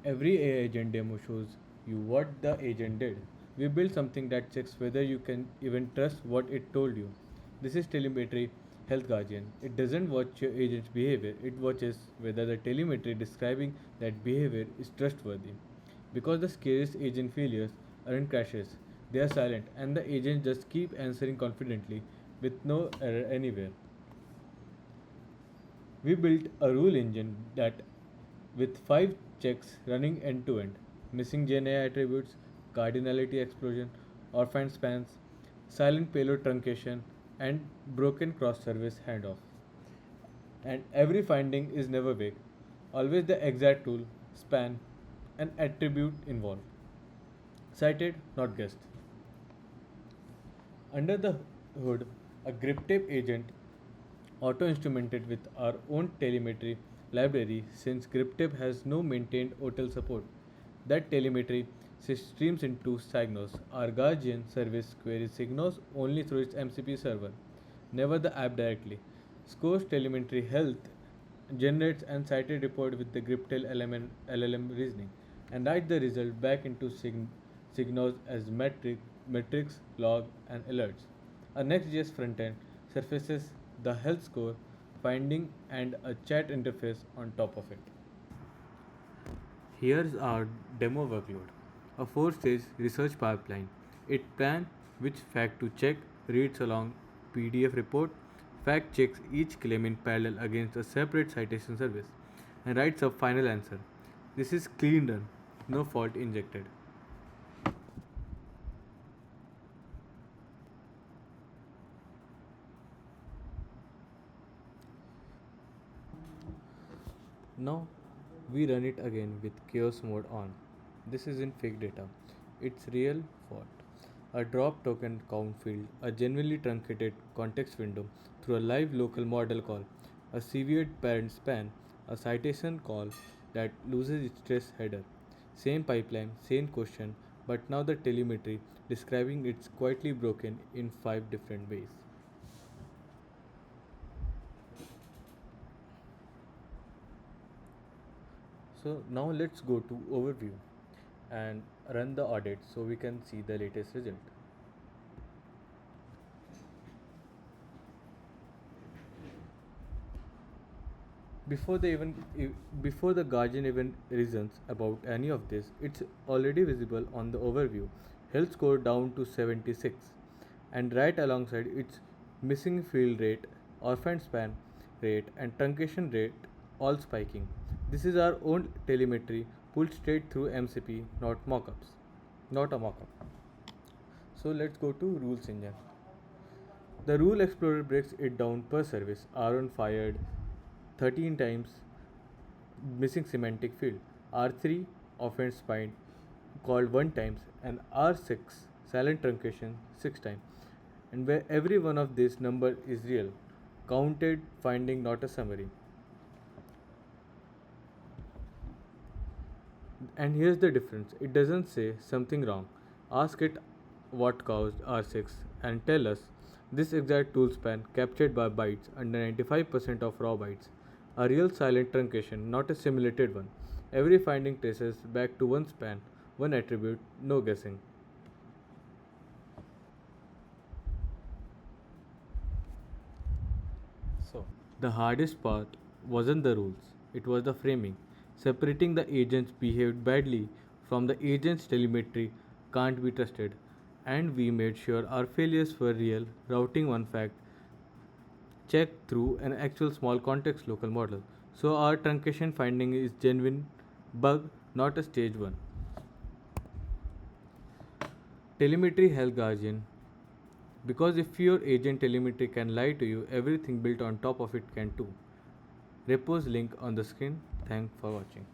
Every AI agent demo shows you what the agent did. We built something that checks whether you can even trust what it told you. This is Telemetry Health Guardian. It doesn't watch your agent's behavior, it watches whether the telemetry describing that behavior is trustworthy. Because the scariest agent failures aren't crashes, they are silent and the agents just keep answering confidently with no error anywhere. We built a rule engine that with 5 checks running end to end, missing GenAI attributes, cardinality explosion, orphaned spans, silent payload truncation, and broken cross service handoff. And every finding is never vague, always the exact tool, span, and attribute involved. Cited, not guessed. Under the hood, a Griptape agent auto-instrumented with our own telemetry library since Griptape has no maintained OTel support. That telemetry streams into SigNoz. Our Guardian service queries SigNoz only through its MCP server, never the app directly. Scores Telemetry Health generates and cited report with the Griptail LLM reasoning and write the result back into SigNoz as metrics, log, and alerts. A Next.js frontend surfaces the health score, finding, and a chat interface on top of it. Here's our demo workload. A 4 stage research pipeline. It plans which fact to check, reads along PDF report, fact checks each claim in parallel against a separate citation service, and writes a final answer. This is clean run, no fault injected. Now we run it again with chaos mode on. This isn't fake data, it's real fault. A drop token count field, a genuinely truncated context window through a live local model call, a severed parent span, a citation call that loses its trace header. Same pipeline, same question, but now the telemetry describing it's quietly broken in 5 different ways. So now let's go to overview and run the audit so we can see the latest result. Before the even before the Guardian even reasons about any of this, it's already visible on the overview. Health score down to 76, and right alongside its missing field rate, orphan span rate, and truncation rate all spiking. This is our own telemetry pulled straight through MCP, not mockups, not a mockup. So let's go to rules engine. The rule explorer breaks it down per service. R1 fired 13 times, missing semantic field. R3 offense bind called 1 times, and R6 silent truncation 6 times. And where every one of this number is real, counted finding, not a summary. And here's the difference, it doesn't say something wrong. Ask it what caused R6 and tell us this exact tool span captured by bytes under 95% of raw bytes. A real silent truncation, not a simulated one. Every finding traces back to one span, one attribute, no guessing. So, the hardest part wasn't the rules, it was the framing. Separating the agents behaved badly from the agents' telemetry can't be trusted. And we made sure our failures were real, routing one fact checked through an actual small context local model. So our truncation finding is genuine bug, not a stage 1. Telemetry Health Guardian. Because if your agent telemetry can lie to you, everything built on top of it can too. Repos link on the screen. Thanks for watching.